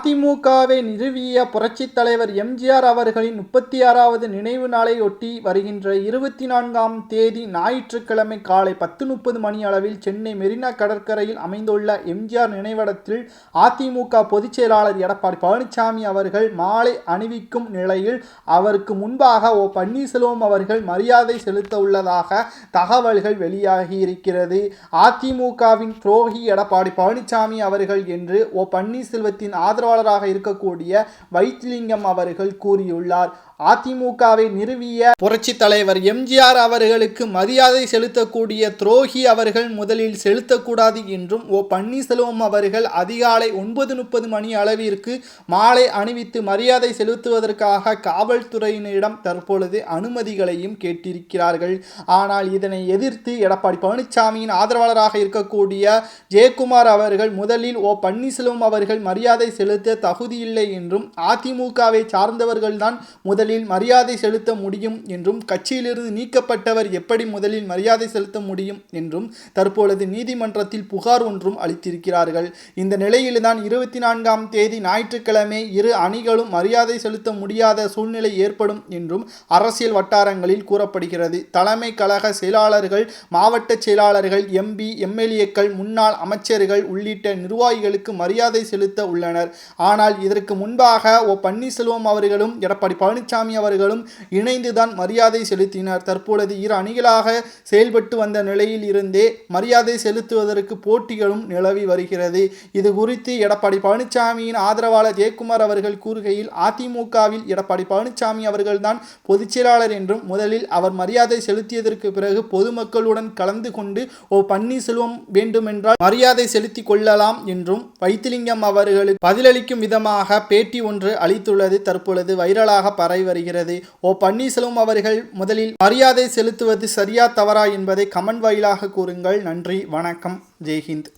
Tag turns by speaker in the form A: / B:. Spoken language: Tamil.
A: அதிமுகவை நிறுவிய புரட்சித் தலைவர் எம்ஜிஆர் அவர்களின் 36வது நினைவு நாளையொட்டி வருகின்ற 24ஆம் தேதி ஞாயிற்றுக்கிழமை காலை 10:30 மணி அளவில் சென்னை மெரினா கடற்கரையில் அமைந்துள்ள எம்ஜிஆர் நினைவிடத்தில் அதிமுக பொதுச் செயலாளர் எடப்பாடி பழனிசாமி அவர்கள் மாலை அணிவிக்கும் நிலையில் அவருக்கு முன்பாக ஓ பன்னீர்செல்வம் அவர்கள் மரியாதை செலுத்த உள்ளதாக தகவல்கள் வெளியாகி இருக்கிறது. அதிமுகவின் துரோகி எடப்பாடி பழனிசாமி அவர்கள் என்று ஓ பன்னீர்செல்வத்தின் ஆதரவாளராக இருக்கக்கூடிய வைத்திலிங்கம் அவர்கள் கூறியுள்ளார். அதிமுகவை நிறுவிய புரட்சி தலைவர் எம்ஜிஆர் அவர்களுக்கு மரியாதை செலுத்தக்கூடிய துரோகி அவர்கள் முதலில் செலுத்தக்கூடாது என்றும் ஓ பன்னீர்செல்வம் அவர்கள் அதிகாலை 9:30 மணி அளவிற்கு மாலை அணிவித்து மரியாதை செலுத்துவதற்காக காவல்துறையினரிடம் தற்பொழுது அனுமதிகளையும் கேட்டிருக்கிறார்கள். ஆனால் இதனை எதிர்த்து எடப்பாடி பழனிசாமியின் ஆதரவாளராக இருக்கக்கூடிய ஜெயக்குமார் அவர்கள் முதலில் ஓ பன்னீர்செல்வம் அவர்கள் மரியாதை செலுத்த தகுதியில்லை என்றும் அதிமுகவை சார்ந்தவர்கள்தான் முதலில் மரியாதை செலுத்த முடியும் என்றும் கட்சியிலிருந்து நீக்கப்பட்டவர் எப்படி முதலில் மரியாதை செலுத்த முடியும் என்றும் தற்பொழுது நீதிமன்றத்தில் புகார் ஒன்றும் அளித்திருக்கிறார்கள். இந்த நிலையில்தான் 24ஆம் தேதி ஞாயிற்றுக்கிழமை இரு அணிகளும் மரியாதை செலுத்த முடியாத சூழ்நிலை ஏற்படும் என்றும் அரசியல் வட்டாரங்களில் கூறப்படுகிறது. தலைமை கழக செயலாளர்கள், மாவட்ட செயலாளர்கள், எம்பி, எம்எல்ஏக்கள், முன்னாள் அமைச்சர்கள் உள்ளிட்ட நிர்வாகிகளுக்கு மரியாதை செலுத்த உள்ளனர். ஆனால் இதற்கு முன்பாக ஓ பன்னீர்செல்வம் அவர்களும் எடப்பாடி பழனிசாமி அவர்களும் இணைந்துதான் மரியாதை செலுத்தினர். தற்பொழுது இரு அணிகளாக செயல்பட்டு வந்த நிலையில் இருந்தே மரியாதை செலுத்துவதற்கு போட்டிகளும் நிலவி வருகிறது. இது குறித்து எடப்பாடி பழனிசாமியின் ஆதரவாளர் ஜெயக்குமார் அவர்கள் கூறுகையில், அதிமுகவில் எடப்பாடி பழனிசாமி அவர்கள்தான் பொதுச் செயலாளர் என்றும் முதலில் அவர் மரியாதை செலுத்தியதற்கு பிறகு பொதுமக்களுடன் கலந்து கொண்டு ஓ பன்னீர்செல்வம் வேண்டுமென்றால் மரியாதை செலுத்திக் கொள்ளலாம் என்றும் வைத்திலிங்கம் அவர்களுக்கு பதிலளிக்கும் விதமாக பேட்டி ஒன்று அளித்துள்ளது தற்பொழுது வைரலாக பரவி வருகிறது. ஓ பன்னீர்செல்வம் அவர்கள் முதலில் மரியாதை செலுத்துவது சரியா தவறா என்பதை கமெண்ட் வாயிலாக கூறுங்கள். நன்றி, வணக்கம், ஜெய்ஹிந்த்.